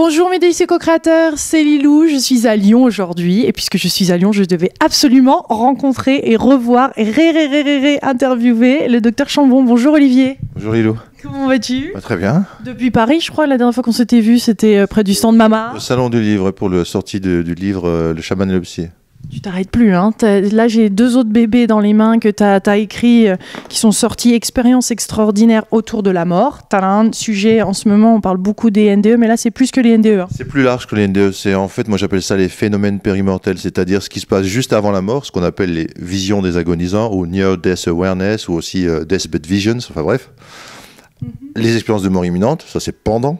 Bonjour mes délicieux co-créateurs, c'est Lilou, je suis à Lyon aujourd'hui et puisque je suis à Lyon, je devais absolument rencontrer et revoir et interviewer le docteur Chambon. Bonjour Olivier. Bonjour Lilou. Comment vas-tu? Très bien. Depuis Paris, je crois, la dernière fois qu'on s'était vu, c'était près du stand Mama. Le salon du livre pour la sortie du livre Le chaman et le psy. Tu t'arrêtes plus, hein. Là, j'ai 2 autres bébés dans les mains que tu as écrits qui sont sortis, Expériences extraordinaires autour de la mort. Tu as un sujet, en ce moment, on parle beaucoup des NDE, mais là, c'est plus que les NDE. Hein. C'est plus large que les NDE. C'est en fait, moi j'appelle ça les phénomènes périmortels, c'est-à-dire ce qui se passe juste avant la mort, ce qu'on appelle les visions des agonisants, ou Near Death Awareness, ou aussi Deathbed Visions, enfin bref. Les expériences de mort imminente, ça c'est pendant.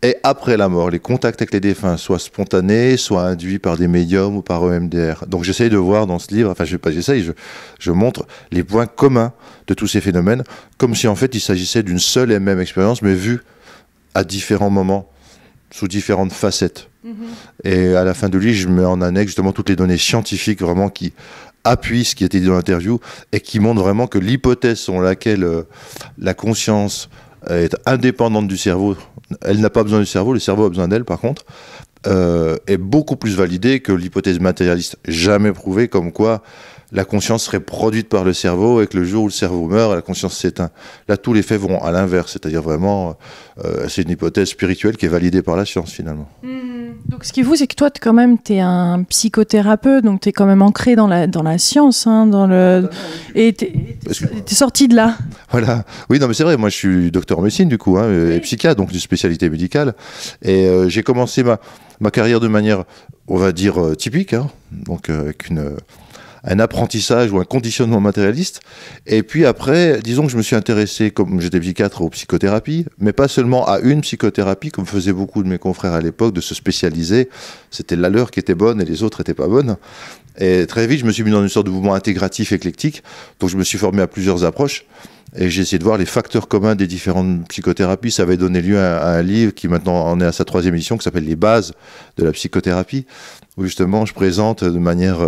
Et après la mort, les contacts avec les défunts, soit spontanés, soit induits par des médiums ou par EMDR. Donc j'essaye de voir dans ce livre, enfin je montre les points communs de tous ces phénomènes, comme si en fait il s'agissait d'une seule et même expérience, mais vue à différents moments, sous différentes facettes. Et à la fin du livre, je mets en annexe justement toutes les données scientifiques vraiment qui appuient ce qui a été dit dans l'interview et qui montrent vraiment que l'hypothèse selon laquelle la conscience est indépendante du cerveau, elle n'a pas besoin du cerveau, le cerveau a besoin d'elle par contre, est beaucoup plus validée que l'hypothèse matérialiste jamais prouvée, comme quoi la conscience serait produite par le cerveau et que le jour où le cerveau meurt, la conscience s'éteint. Là, tous les faits vont à l'inverse, c'est-à-dire vraiment, c'est une hypothèse spirituelle qui est validée par la science finalement. Donc ce qui est fou, c'est que toi, quand même, tu es un psychothérapeute, donc tu es quand même ancré dans la science, hein, et tu es sorti de là. Voilà, oui, non mais c'est vrai, moi je suis docteur en médecine du coup, hein, et psychiatre, donc une spécialité médicale, et j'ai commencé ma carrière de manière, on va dire, typique, hein, donc avec un apprentissage ou un conditionnement matérialiste. Et puis après, disons que je me suis intéressé, comme j'étais psychiatre, aux psychothérapies, mais pas seulement à une psychothérapie, comme faisaient beaucoup de mes confrères à l'époque, de se spécialiser. C'était la leur qui était bonne et les autres n'étaient pas bonnes. Et très vite, je me suis mis dans une sorte de mouvement intégratif, éclectique. Donc je me suis formé à plusieurs approches. Et j'ai essayé de voir les facteurs communs des différentes psychothérapies. Ça avait donné lieu à un livre qui maintenant en est à sa 3e édition, qui s'appelle Les bases de la psychothérapie, où justement je présente de manière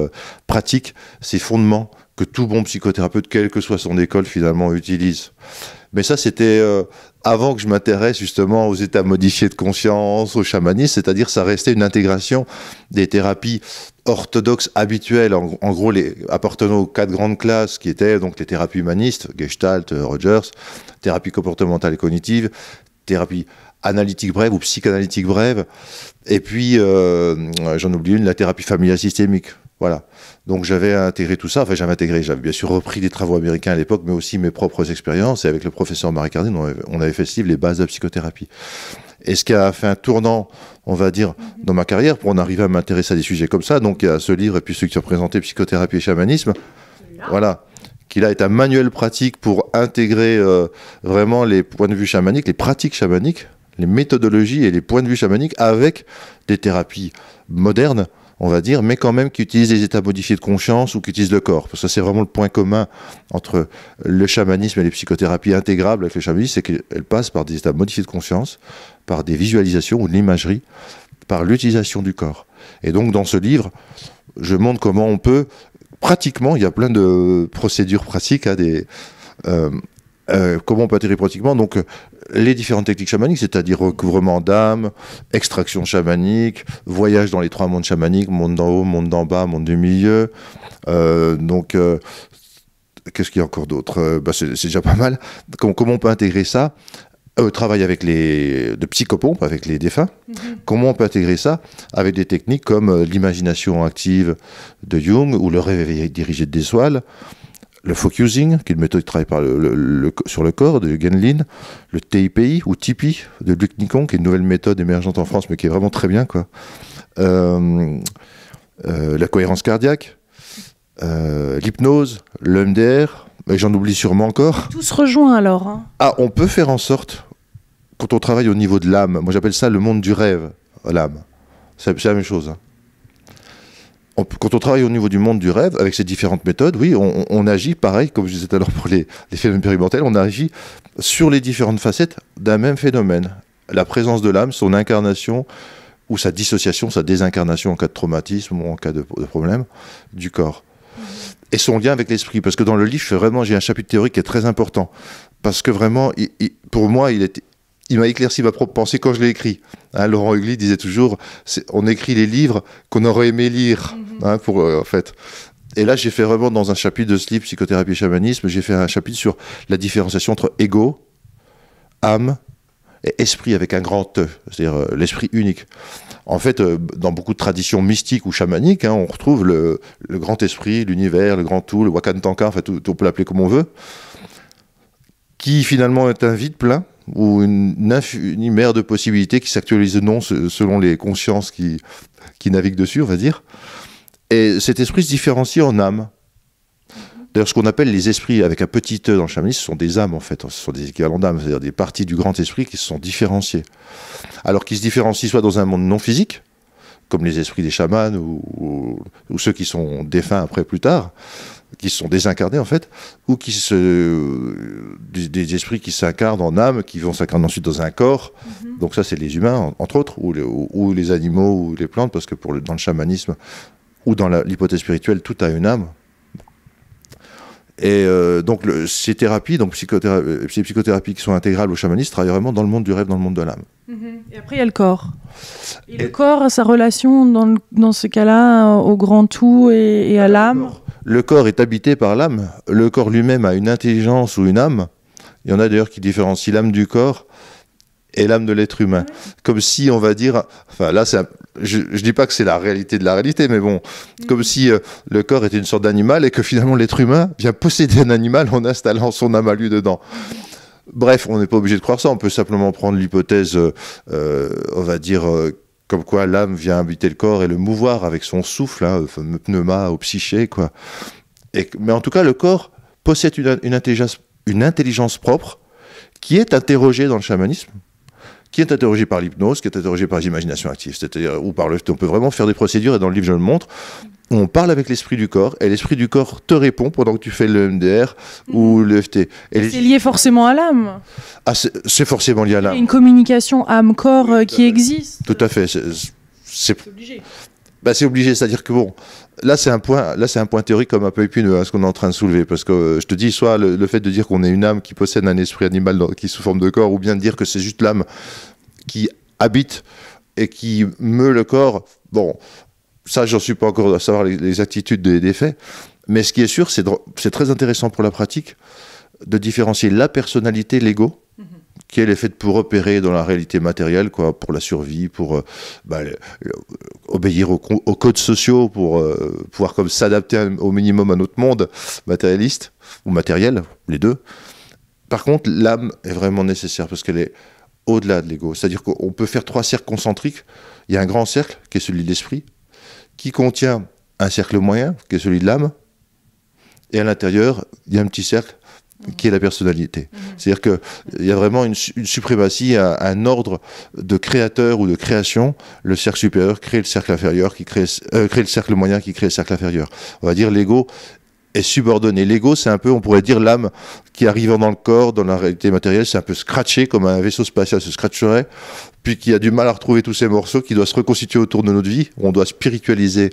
pratique ces fondements que tout bon psychothérapeute, quelle que soit son école, finalement utilise. Mais ça, c'était avant que je m'intéresse justement aux états modifiés de conscience, au chamanisme, c'est-à-dire ça restait une intégration des thérapies orthodoxes habituelles, en gros appartenant aux 4 grandes classes qui étaient donc les thérapies humanistes, Gestalt, Rogers, thérapie comportementale et cognitive, thérapie analytique brève ou psychanalytique brève, et puis j'en oublie une, la thérapie familiale systémique. Voilà. Donc j'avais intégré tout ça, j'avais bien sûr repris des travaux américains à l'époque, mais aussi mes propres expériences, et avec le professeur Marie Cardin, on avait fait ce livre, Les bases de la psychothérapie. Et ce qui a fait un tournant, on va dire, dans ma carrière, pour en arriver à m'intéresser à des sujets comme ça, donc il y a ce livre, et puis celui qui représentait Psychothérapie et chamanisme, voilà, qui là est un manuel pratique pour intégrer vraiment les points de vue chamaniques, les pratiques chamaniques, les méthodologies et les points de vue chamaniques avec des thérapies modernes, on va dire, mais quand même qui utilisent les états modifiés de conscience ou qui utilisent le corps. Parce que c'est vraiment le point commun entre le chamanisme et les psychothérapies intégrables avec le chamanisme, c'est qu'elles passent par des états modifiés de conscience, par des visualisations ou de l'imagerie, par l'utilisation du corps. Et donc dans ce livre, je montre comment on peut, pratiquement, il y a plein de procédures pratiques, comment on peut intégrer pratiquement donc les différentes techniques chamaniques, c'est-à-dire recouvrement d'âme, extraction chamanique, voyage dans les 3 mondes chamaniques, monde d'en haut, monde d'en bas, monde du milieu. Qu'est-ce qu'il y a encore d'autre? C'est déjà pas mal. Comment on peut intégrer ça? Travail avec de psychopompes, avec les défunts. Comment on peut intégrer ça avec des techniques comme l'imagination active de Jung ou le réveil dirigé de Dessoil, le focusing, qui est une méthode qui travaille sur le corps, de Genlin, le TIPI, ou TIPI, de Luc Nicon, qui est une nouvelle méthode émergente en France, mais qui est vraiment très bien, quoi. La cohérence cardiaque, l'hypnose, l'EMDR, et j'en oublie sûrement encore. Tout se rejoint alors. Hein. Ah, on peut faire en sorte, quand on travaille au niveau de l'âme, moi j'appelle ça le monde du rêve, l'âme. C'est la même chose, hein. Quand on travaille au niveau du monde du rêve, avec ces différentes méthodes, oui, on agit pareil, comme je disais tout à l'heure pour les phénomènes périmortels, on agit sur les différentes facettes d'un même phénomène. La présence de l'âme, son incarnation, ou sa dissociation, sa désincarnation en cas de traumatisme ou en cas de problème du corps. Et son lien avec l'esprit, parce que dans le livre, j'ai un chapitre théorique qui est très important, parce que vraiment, pour moi, il m'a éclairci ma propre pensée quand je l'ai écrit. Hein, Laurent Hugli disait toujours, on écrit les livres qu'on aurait aimé lire, hein, en fait. Et là, j'ai fait vraiment dans un chapitre de ce livre, Psychothérapie et chamanisme, j'ai fait un chapitre sur la différenciation entre ego, âme et esprit avec un grand E, c'est-à-dire l'esprit unique. En fait, dans beaucoup de traditions mystiques ou chamaniques, hein, on retrouve le grand esprit, l'univers, le grand tout, le Wakantanka, en fait, on peut l'appeler comme on veut, qui finalement est un vide plein, ou une infinie mer de possibilités qui s'actualisent non selon les consciences qui naviguent dessus, on va dire. Et cet esprit se différencie en âme. D'ailleurs, ce qu'on appelle les esprits avec un petit E dans le chamanisme, ce sont des âmes en fait, ce sont des équivalents d'âmes, c'est-à-dire des parties du grand esprit qui se sont différenciées. Alors qu'ils se différencient soit dans un monde non physique, comme les esprits des chamans ou ceux qui sont défunts après plus tard, qui sont désincarnés en fait, ou des esprits qui s'incarnent en âme, qui vont s'incarner ensuite dans un corps. Donc ça, c'est les humains, entre autres, ou les animaux, ou les plantes, parce que dans le chamanisme, ou dans l'hypothèse spirituelle, tout a une âme. Et donc ces thérapies, donc ces psychothérapies qui sont intégrales au chamanisme, travaillent vraiment dans le monde du rêve, dans le monde de l'âme. Et après, il y a le corps. Et le corps a sa relation, dans ce cas-là, au grand tout et à l'âme. Le corps est habité par l'âme. Le corps lui-même a une intelligence ou une âme. Il y en a d'ailleurs qui différencient l'âme du corps et l'âme de l'être humain. Comme si, on va dire... Enfin, là, je ne dis pas que c'est la réalité de la réalité, mais bon, comme si le corps était une sorte d'animal et que finalement l'être humain vient posséder un animal en installant son âme à lui dedans. Bref, on n'est pas obligé de croire ça. On peut simplement prendre l'hypothèse, on va dire... comme quoi l'âme vient habiter le corps et le mouvoir avec son souffle, hein, le fameux pneuma au psyché, quoi. Mais en tout cas, le corps possède une intelligence propre qui est interrogée dans le chamanisme, qui est interrogée par l'hypnose, qui est interrogée par les imaginations actives. C'est-à-dire, ou par on peut vraiment faire des procédures, et dans le livre je le montre, où on parle avec l'esprit du corps, et l'esprit du corps te répond pendant que tu fais le MDR ou le FT. C'est lié forcément à l'âme. Ah, c'est forcément lié à l'âme. Il y a une communication âme-corps qui existe. Tout à fait. C'est obligé. Bah, c'est obligé, c'est-à-dire que bon, là c'est un point théorique comme un peu épineux, hein, ce qu'on est en train de soulever, parce que je te dis, soit le fait de dire qu'on est une âme qui possède un esprit animal qui est sous forme de corps, ou bien de dire que c'est juste l'âme qui habite et qui meut le corps, bon, ça j'en suis pas encore à savoir les exactitudes des faits, mais ce qui est sûr, c'est très intéressant pour la pratique de différencier la personnalité, l'ego, qui elle est faite pour opérer dans la réalité matérielle, quoi, pour la survie, pour obéir aux codes sociaux, pour pouvoir comme s'adapter au minimum à notre monde matérialiste ou matériel, les deux. Par contre, l'âme est vraiment nécessaire parce qu'elle est au-delà de l'ego. C'est-à-dire qu'on peut faire 3 cercles concentriques. Il y a un grand cercle qui est celui de l'esprit, qui contient un cercle moyen qui est celui de l'âme, et à l'intérieur, il y a un petit cercle qui est la personnalité. C'est-à-dire qu'il y a vraiment une suprématie, un ordre de créateur ou de création. Le cercle supérieur crée le cercle inférieur, crée le cercle moyen qui crée le cercle inférieur. On va dire l'ego est subordonné. L'ego, c'est un peu, on pourrait dire, l'âme qui arrive dans le corps, dans la réalité matérielle, c'est un peu scratché, comme un vaisseau spatial se scratcherait, puis qui a du mal à retrouver tous ces morceaux, qui doit se reconstituer autour de notre vie, où on doit spiritualiser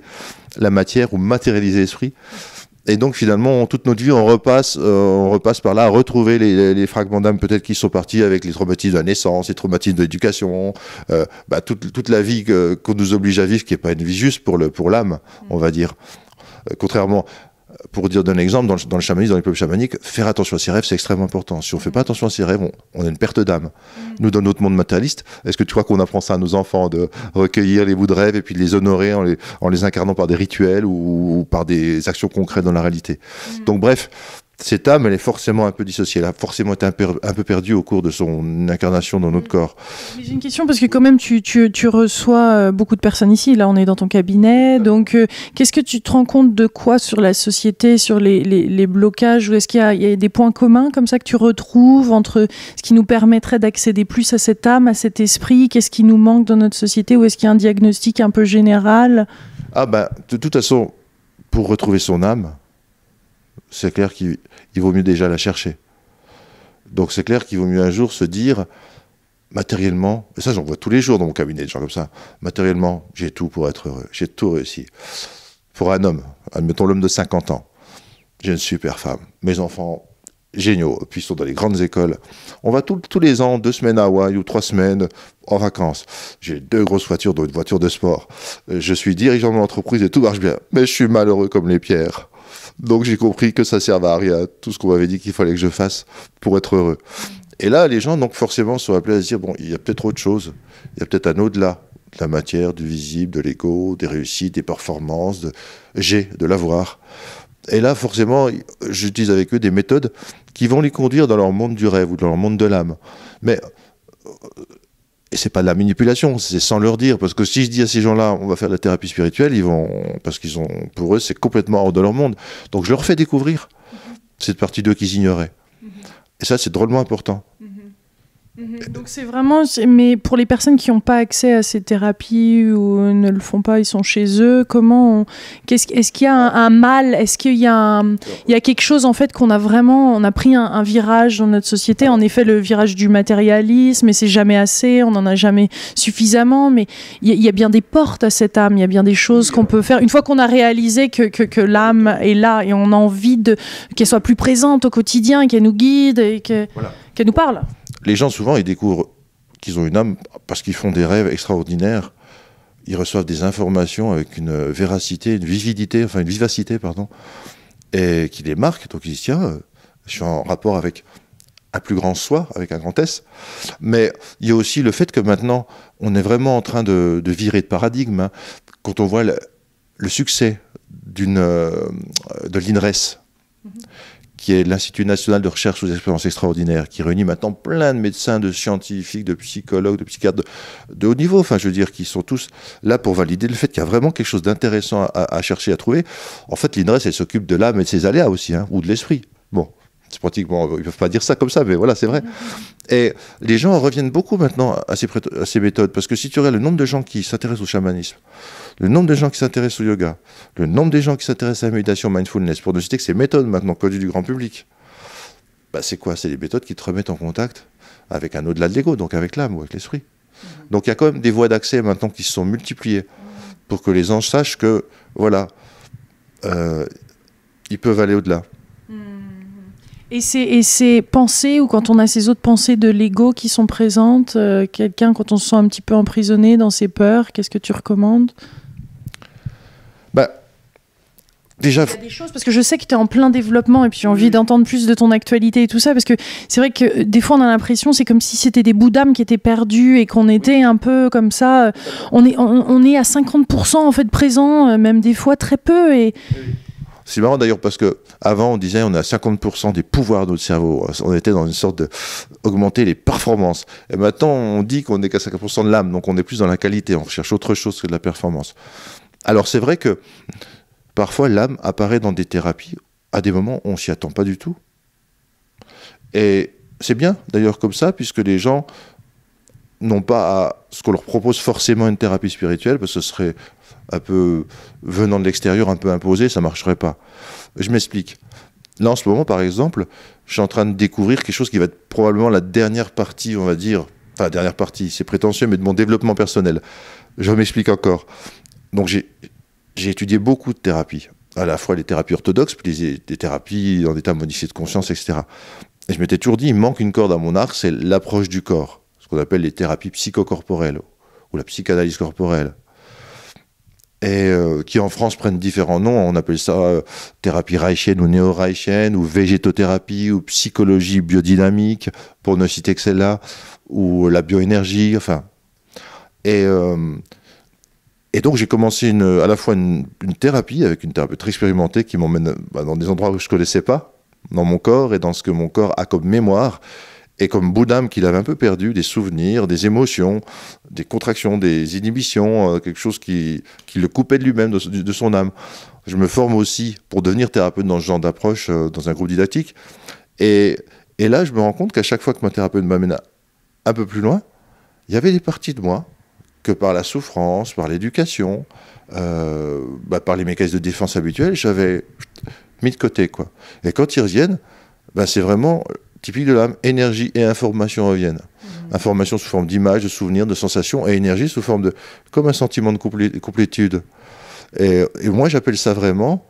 la matière ou matérialiser l'esprit. Et donc finalement, toute notre vie, on repasse par là à retrouver les fragments d'âme peut-être qui sont partis avec les traumatismes de la naissance, les traumatismes de l'éducation, toute la vie qu'on nous oblige à vivre, qui n'est pas une vie juste pour l'âme, on va dire. Contrairement, pour dire d'un exemple, dans le chamanisme, dans les peuples chamaniques, faire attention à ses rêves, c'est extrêmement important. Si on ne fait pas attention à ses rêves, on a une perte d'âme. Nous, dans notre monde matérialiste, est-ce que tu crois qu'on apprend ça à nos enfants, de recueillir les bouts de rêve et puis de les honorer en les incarnant par des rituels ou par des actions concrètes dans la réalité? Donc bref, cette âme, elle est forcément un peu dissociée. Elle a forcément été un peu perdue au cours de son incarnation dans notre corps. J'ai une question parce que quand même, tu reçois beaucoup de personnes ici. Là, on est dans ton cabinet. Donc, qu'est-ce que tu te rends compte de quoi sur la société, sur les blocages? Ou est-ce qu'il y a des points communs comme ça que tu retrouves entre ce qui nous permettrait d'accéder plus à cette âme, à cet esprit? Qu'est-ce qui nous manque dans notre société? Ou est-ce qu'il y a un diagnostic un peu général? Ah ben, de toute façon, pour retrouver son âme, c'est clair qu'il vaut mieux déjà la chercher. Donc c'est clair qu'il vaut mieux un jour se dire, matériellement, et ça j'en vois tous les jours dans mon cabinet, des gens comme ça, matériellement, j'ai tout pour être heureux, j'ai tout réussi. Pour un homme, admettons l'homme de 50 ans, j'ai une super femme, mes enfants, géniaux. Puis ils sont dans les grandes écoles. On va tous les ans, 2 semaines à Hawaï ou 3 semaines en vacances. J'ai 2 grosses voitures, dont une voiture de sport. Je suis dirigeant de mon entreprise et tout marche bien. Mais je suis malheureux comme les pierres. Donc j'ai compris que ça ne servait à rien, tout ce qu'on m'avait dit qu'il fallait que je fasse pour être heureux. Et là, les gens, donc forcément, sont appelés à se dire, bon, il y a peut-être autre chose. Il y a peut-être un au-delà de la matière, du visible, de l'ego, des réussites, des performances, de l'avoir. Et là, forcément, j'utilise avec eux des méthodes qui vont les conduire dans leur monde du rêve ou dans leur monde de l'âme. Mais et c'est pas de la manipulation, c'est sans leur dire. Parce que si je dis à ces gens-là, on va faire de la thérapie spirituelle, ils vont, parce qu'ils ont, pour eux, c'est complètement hors de leur monde. Donc je leur fais découvrir cette partie d'eux qu'ils ignoraient. Et ça, c'est drôlement important. Donc c'est vraiment, mais pour les personnes qui n'ont pas accès à ces thérapies ou ne le font pas, ils sont chez eux, est-ce qu'il y a un mal, est-ce qu'il y a, il y a quelque chose en fait qu'on a vraiment, on a pris un virage dans notre société, en effet le virage du matérialisme, et c'est jamais assez, on n'en a jamais suffisamment, mais il y a bien des portes à cette âme, il y a bien des choses qu'on peut faire, une fois qu'on a réalisé que l'âme est là et on a envie qu'elle soit plus présente au quotidien, qu'elle nous guide et qu'elle nous parle. Les gens, souvent, ils découvrent qu'ils ont une âme parce qu'ils font des rêves extraordinaires. Ils reçoivent des informations avec une véracité, une vivacité, et qui les marque. Donc ils disent, tiens, je suis en rapport avec un plus grand soi, avec un grand S. Mais il y a aussi le fait que maintenant, on est vraiment en train de virer de paradigme. Hein. Quand on voit le succès de l'INRES, qui est l'Institut national de recherche aux expériences extraordinaires, qui réunit maintenant plein de médecins, de scientifiques, de psychologues, de psychiatres de haut niveau, enfin je veux dire, qui sont tous là pour valider le fait qu'il y a vraiment quelque chose d'intéressant à chercher, à trouver. En fait, l'INRES, elle s'occupe de l'âme et de ses aléas aussi, hein, ou de l'esprit. Bon, c'est pratiquement, ils ne peuvent pas dire ça comme ça, mais voilà, c'est vrai. Et les gens reviennent beaucoup maintenant à ces méthodes, parce que si tu regardes le nombre de gens qui s'intéressent au chamanisme, le nombre de gens qui s'intéressent au yoga, le nombre de gens qui s'intéressent à la méditation, mindfulness, pour ne citer que ces méthodes maintenant connues du grand public, bah c'est quoi? C'est des méthodes qui te remettent en contact avec un au-delà de l'ego, donc avec l'âme ou avec l'esprit. Donc il y a quand même des voies d'accès maintenant qui se sont multipliées pour que les gens sachent que, voilà, ils peuvent aller au-delà. Et ces pensées, ou quand on a ces autres pensées de l'ego qui sont présentes, quelqu'un, quand on se sent un petit peu emprisonné dans ses peurs, qu'est-ce que tu recommandes? Déjà, il y a des choses, parce que je sais que tu es en plein développement et puis j'ai envie d'entendre plus de ton actualité et tout ça, parce que c'est vrai que des fois on a l'impression, c'est comme si c'était des bouts d'âme qui étaient perdus et qu'on était un peu comme ça, on est à 50% en fait présent, même des fois très peu. Et c'est marrant d'ailleurs parce que avant on disait on a 50% des pouvoirs de notre cerveau, on était dans une sorte de augmenter les performances, et maintenant on dit qu'on n'est qu'à 50% de l'âme, donc on est plus dans la qualité, on recherche autre chose que de la performance. Alors c'est vrai que parfois l'âme apparaît dans des thérapies à des moments où on s'y attend pas du tout, et c'est bien d'ailleurs comme ça, puisque les gens n'ont pas à ce qu'on leur propose forcément une thérapie spirituelle, parce que ce serait un peu venant de l'extérieur, un peu imposé, ça marcherait pas. Je m'explique. Là en ce moment par exemple, je suis en train de découvrir quelque chose qui va être probablement la dernière partie, on va dire, enfin la dernière partie, c'est prétentieux, mais de mon développement personnel. Je m'explique encore. Donc j'ai étudié beaucoup de thérapies, à la fois les thérapies orthodoxes, puis des thérapies en état modifié de conscience, etc. Et je m'étais toujours dit, il manque une corde à mon arc, c'est l'approche du corps, ce qu'on appelle les thérapies psychocorporelles, ou la psychanalyse corporelle, et qui en France prennent différents noms. On appelle ça thérapie reichienne ou néo-reichienne, ou végétothérapie, ou psychologie biodynamique, pour ne citer que celle-là, ou la bioénergie, enfin. Et donc j'ai commencé à la fois une thérapie, avec une thérapeute expérimentée qui m'emmène dans des endroits où je ne connaissais pas, dans mon corps, et dans ce que mon corps a comme mémoire, et comme bout d'âme qu'il avait un peu perdu, des souvenirs, des émotions, des contractions, des inhibitions, quelque chose qui le coupait de lui-même, de son âme. Je me forme aussi pour devenir thérapeute dans ce genre d'approche, dans un groupe didactique. Et là, je me rends compte qu'à chaque fois que ma thérapeute m'amène un peu plus loin, il y avait des parties de moi que par la souffrance, par l'éducation, par les mécanismes de défense habituels, j'avais mis de côté, quoi. Et quand ils reviennent, c'est vraiment typique de l'âme, énergie et information reviennent. Information sous forme d'images, de souvenirs, de sensations, et énergie sous forme comme un sentiment de complétude. Et moi, j'appelle ça vraiment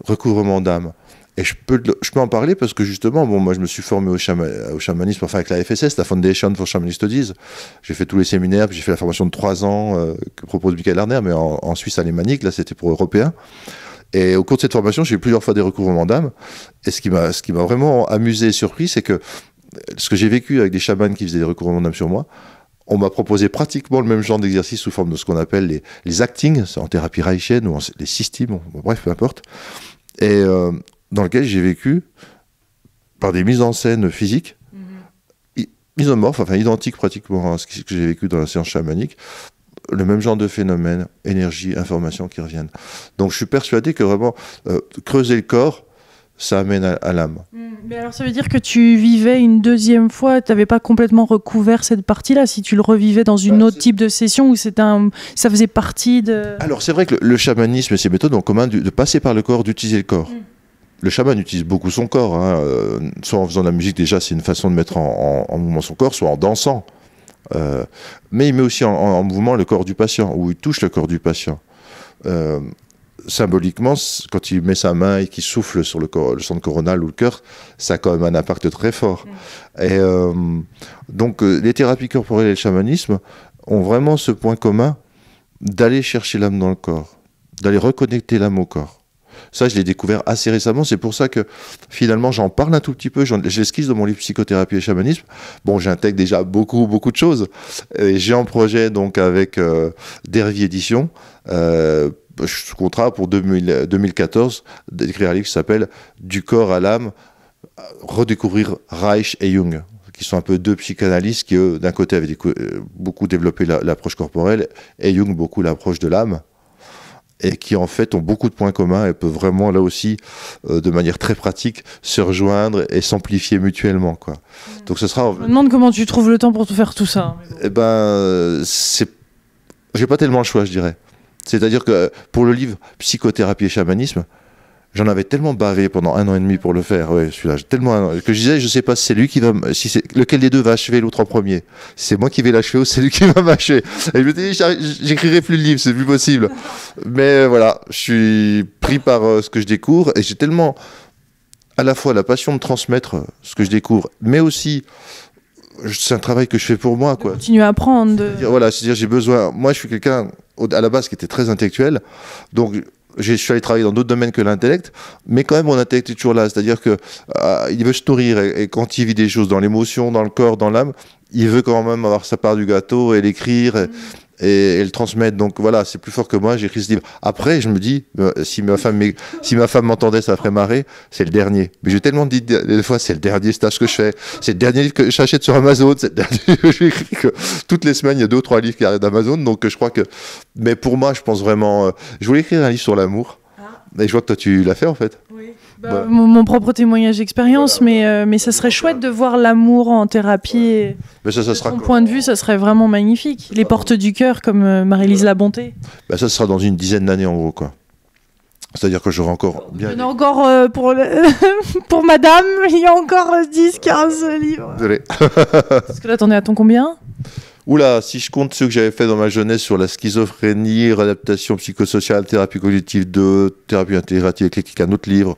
recouvrement d'âme. Et je peux en parler parce que justement, bon, moi je me suis formé au chamanisme, enfin avec la FSS, la Foundation for Shaman Studies. J'ai fait tous les séminaires, puis j'ai fait la formation de 3 ans que propose Michael Larner, mais en Suisse alémanique, là c'était pour Européens. Et au cours de cette formation, j'ai eu plusieurs fois des recouvrements d'âme. Et ce qui m'a vraiment amusé et surpris, c'est que ce que j'ai vécu avec des chamans qui faisaient des recouvrements d'âme sur moi, on m'a proposé pratiquement le même genre d'exercice sous forme de ce qu'on appelle les acting, en thérapie reichienne ou les systems, bref, peu importe. Et dans lequel j'ai vécu, par des mises en scène physiques, isomorphes, enfin identiques pratiquement à ce que j'ai vécu dans la séance chamanique, le même genre de phénomène, énergie, information qui reviennent. Donc je suis persuadé que vraiment, creuser le corps, ça amène à l'âme. Mais alors ça veut dire que tu vivais une deuxième fois, tu n'avais pas complètement recouvert cette partie-là, si tu le revivais dans une autre type de session où ça faisait partie de... Alors c'est vrai que le chamanisme et ses méthodes ont en commun de passer par le corps, d'utiliser le corps. Le chaman utilise beaucoup son corps, hein, soit en faisant de la musique, déjà c'est une façon de mettre en mouvement son corps, soit en dansant. Mais il met aussi en mouvement le corps du patient, ou il touche le corps du patient. Symboliquement, quand il met sa main et qu'il souffle sur le centre coronal ou le cœur, ça a quand même un impact très fort. Et donc les thérapies corporelles et le chamanisme ont vraiment ce point commun d'aller chercher l'âme dans le corps, d'aller reconnecter l'âme au corps. Ça, je l'ai découvert assez récemment. C'est pour ça que, finalement, j'en parle un tout petit peu. J'esquisse dans mon livre Psychothérapie et chamanisme. Bon, j'intègre déjà beaucoup de choses. Et j'ai en projet, donc, avec Dervy Éditions, sous contrat pour 2014, d'écrire un livre qui s'appelle « Du corps à l'âme, redécouvrir Reich et Jung », qui sont un peu deux psychanalystes qui, eux, d'un côté, avaient beaucoup développé l'approche corporelle, et Jung, beaucoup l'approche de l'âme, et qui en fait ont beaucoup de points communs et peuvent vraiment là aussi de manière très pratique se rejoindre et s'amplifier mutuellement, quoi. Donc ce sera... Je me demande comment tu trouves le temps pour tout faire tout ça. Eh ben, j'ai pas tellement le choix, je dirais. C'est-à-dire que pour le livre Psychothérapie et chamanisme, j'en avais tellement bavé pendant 1 an et demi pour le faire, ouais, celui-là, tellement que je disais, je sais pas si c'est lui qui va, lequel des deux va achever l'autre en premier. Si c'est moi qui vais l'achever ou c'est lui qui va m'achever. Et je me dis, j'écrirai plus le livre, c'est plus possible. Mais voilà, je suis pris par ce que je découvre et j'ai tellement à la fois la passion de transmettre ce que je découvre, mais aussi c'est un travail que je fais pour moi, quoi. Continuer à apprendre. Voilà, c'est-à-dire j'ai besoin. Moi, je suis quelqu'un à la base qui était très intellectuel, donc je suis allé travailler dans d'autres domaines que l'intellect, mais quand même mon intellect est toujours là, c'est-à-dire que il veut se nourrir et quand il vit des choses dans l'émotion, dans le corps, dans l'âme, il veut quand même avoir sa part du gâteau et l'écrire et le transmettre. Donc voilà, c'est plus fort que moi, j'écris ce livre. Après, je me dis, si ma femme m'entendait, ça ferait marrer, c'est le dernier. Mais j'ai tellement dit des fois, c'est le dernier stage que je fais, c'est le dernier livre que j'achète sur Amazon, c'est le dernier livre que j'écris, que toutes les semaines, il y a 2 ou 3 livres qui arrivent d'Amazon, donc je crois que... Mais pour moi, je pense vraiment... je voulais écrire un livre sur l'amour, et je vois que toi, tu l'as fait, en fait. Oui. Bah, mon propre témoignage d'expérience, voilà. mais ça serait chouette de voir l'amour en thérapie. Ouais. Mais ça sera de ton point de vue, ça serait vraiment magnifique. Les portes du cœur, comme Marie-Lise Labonté. Bah, ça sera dans une dizaine d'années, en gros, quoi. C'est-à-dire que j'aurai encore bien... Il y en a encore pour madame, il y a encore 10, 15 livres. Désolé. Parce que là, t'en es à ton combien ? Oula, si je compte ceux que j'avais fait dans ma jeunesse sur la schizophrénie, réadaptation psychosociale, thérapie cognitive 2, thérapie intégrative éclectique, un autre livre,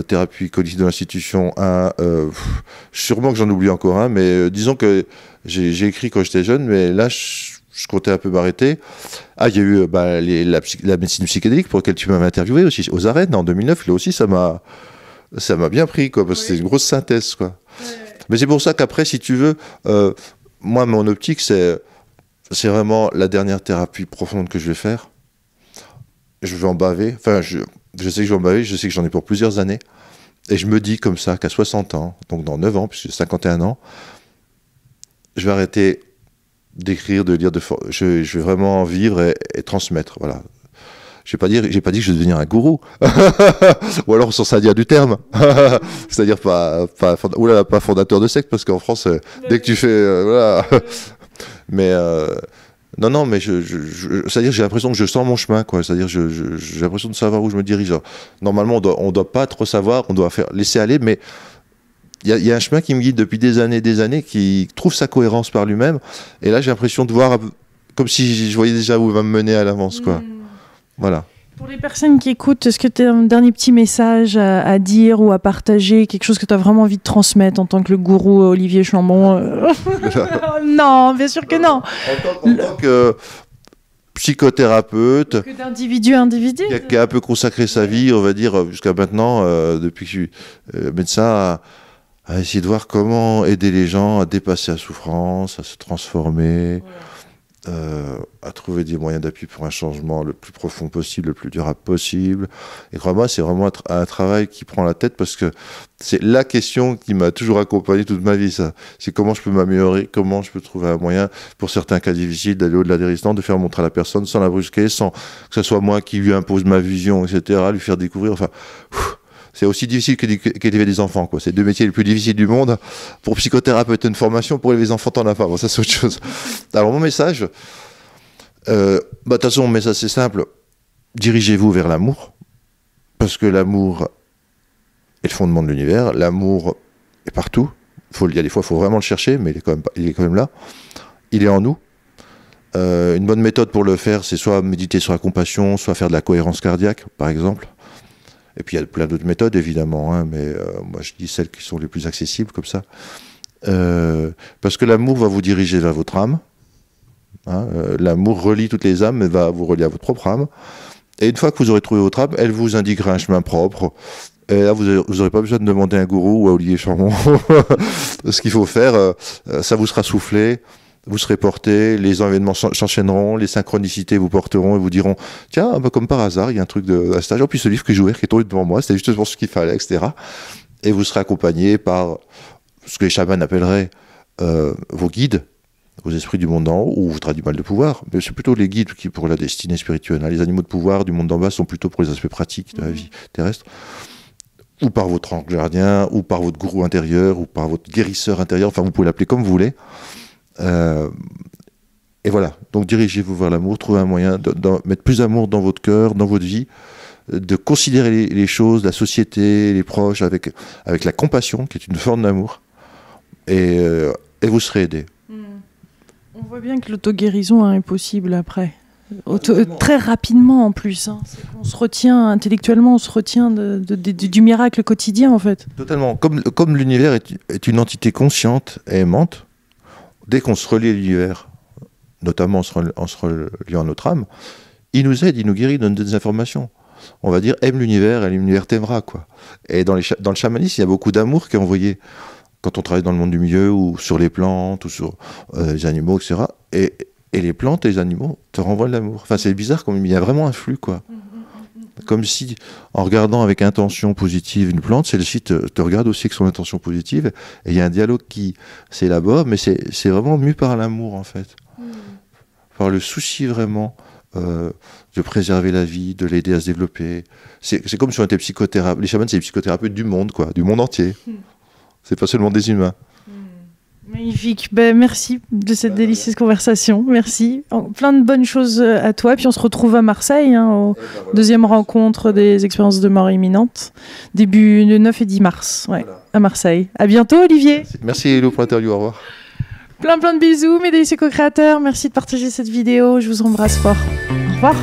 thérapie cognitive de l'institution, sûrement que j'en oublie encore un, mais disons que j'ai écrit quand j'étais jeune, mais là, je comptais un peu m'arrêter. Ah, il y a eu la médecine psychédélique pour laquelle tu m'avais interviewé aussi, aux arènes en 2009, là aussi, ça m'a bien pris, quoi, parce que c'est une grosse synthèse, quoi. Ouais. Mais c'est pour ça qu'après, si tu veux... moi, mon optique, c'est vraiment la dernière thérapie profonde que je vais faire. Je vais en baver. Enfin, je sais que je vais en baver, je sais que j'en ai pour plusieurs années. Et je me dis comme ça qu'à 60 ans, donc dans 9 ans, puisque j'ai 51 ans, je vais arrêter d'écrire, de lire, je vais vraiment vivre et transmettre. Voilà. J'ai pas dit que je vais devenir un gourou. Ou alors, sans ça dire du terme. C'est-à-dire pas fondateur de secte, parce qu'en France, dès que tu fais, voilà. Mais, non, mais c'est-à-dire, j'ai l'impression que je sens mon chemin, quoi. C'est-à-dire, j'ai l'impression de savoir où je me dirige. Alors, normalement, on doit pas trop savoir, on doit laisser aller, mais il y a un chemin qui me guide depuis des années, qui trouve sa cohérence par lui-même. Et là, j'ai l'impression de voir, comme si je voyais déjà où il va me mener à l'avance, quoi. Voilà. Pour les personnes qui écoutent, est-ce que tu as un dernier petit message à dire ou à partager, quelque chose que tu as vraiment envie de transmettre en tant que le gourou Olivier Chambon? Non, bien sûr que non. En tant que psychothérapeute, que d'individu à individu, qui a un peu consacré sa vie, on va dire, jusqu'à maintenant, depuis que je suis médecin, à essayer de voir comment aider les gens à dépasser la souffrance, à se transformer, à trouver des moyens d'appui pour un changement le plus profond possible, le plus durable possible. Et crois-moi, c'est vraiment un travail qui prend la tête, parce que c'est la question qui m'a toujours accompagné toute ma vie, ça. C'est comment je peux m'améliorer, comment je peux trouver un moyen, pour certains cas difficiles, d'aller au-delà des résistants, de faire montrer à la personne sans la brusquer, sans que ce soit moi qui lui impose ma vision, etc., lui faire découvrir, enfin... C'est aussi difficile qu'élever des enfants, quoi. C'est deux métiers les plus difficiles du monde. Pour psychothérapeute, une formation, pour élever des enfants, t'en as pas. Bon, ça, c'est autre chose. Alors, mon message, de toute façon, mon message, c'est simple. Dirigez-vous vers l'amour. Parce que l'amour est le fondement de l'univers. L'amour est partout. Il y a des fois, il faut vraiment le chercher, mais il est quand même là. Il est en nous. Une bonne méthode pour le faire, c'est soit méditer sur la compassion, soit faire de la cohérence cardiaque, par exemple. Et puis il y a plein d'autres méthodes, évidemment, hein, mais moi je dis celles qui sont les plus accessibles, comme ça. Parce que l'amour va vous diriger vers votre âme. Hein, l'amour relie toutes les âmes, mais va vous relier à votre propre âme. Et une fois que vous aurez trouvé votre âme, elle vous indiquera un chemin propre. Et là, vous n'aurez pas besoin de demander à un gourou ou à Olivier Chambon ce qu'il faut faire. Ça vous sera soufflé. Vous serez porté, les événements s'enchaîneront, les synchronicités vous porteront et vous diront « Tiens, bah, comme par hasard, il y a un truc d'un stage. Oh, puis ce livre que j'ai ouvert qui est tombé devant moi, c'était justement ce qu'il fallait, etc. » Et vous serez accompagné par ce que les chamans appelleraient vos guides, vos esprits du monde d'en haut, ou votre animal de pouvoir. Mais c'est plutôt les guides qui pour la destinée spirituelle. Hein. Les animaux de pouvoir du monde d'en bas sont plutôt pour les aspects pratiques de la vie terrestre. Ou par votre ange gardien, ou par votre gourou intérieur, ou par votre guérisseur intérieur. Enfin, vous pouvez l'appeler comme vous voulez. Et voilà, donc dirigez-vous vers l'amour, trouvez un moyen de mettre plus d'amour dans votre cœur, dans votre vie, de considérer les choses, la société, les proches, avec la compassion, qui est une forme d'amour, et vous serez aidé. On voit bien que l'auto-guérison est possible après. Très rapidement en plus. Hein. On se retient intellectuellement, on se retient du miracle quotidien en fait. Totalement. Comme l'univers est une entité consciente et aimante, dès qu'on se relie à l'univers, notamment en se reliant à notre âme, il nous aide, il nous guérit, il donne des informations. On va dire, aime l'univers et l'univers t'aimera, quoi. Et dans le chamanisme, il y a beaucoup d'amour qui est envoyé quand on travaille dans le monde du milieu, ou sur les plantes, ou sur les animaux, etc. Et les plantes et les animaux te renvoient de l'amour. Enfin, c'est bizarre, il y a vraiment un flux, quoi. Comme si, en regardant avec intention positive une plante, celle-ci te regarde aussi avec son intention positive, et il y a un dialogue qui s'élabore, mais c'est vraiment mu par l'amour, en fait. Par le souci vraiment de préserver la vie, de l'aider à se développer. C'est comme si on était psychothérapeute. Les chamans, c'est les psychothérapeutes du monde, quoi, du monde entier. C'est pas seulement des humains. Magnifique. Ben, merci de cette délicieuse conversation. Merci. Plein de bonnes choses à toi. Puis on se retrouve à Marseille, hein, aux deuxième rencontre des expériences de mort imminente, début le 9 et 10 mars, ouais, voilà. À Marseille. À bientôt, Olivier. Merci Hello pour l'interview. Au revoir. Plein de bisous, mes délicieux co-créateurs. Merci de partager cette vidéo. Je vous embrasse fort. Au revoir.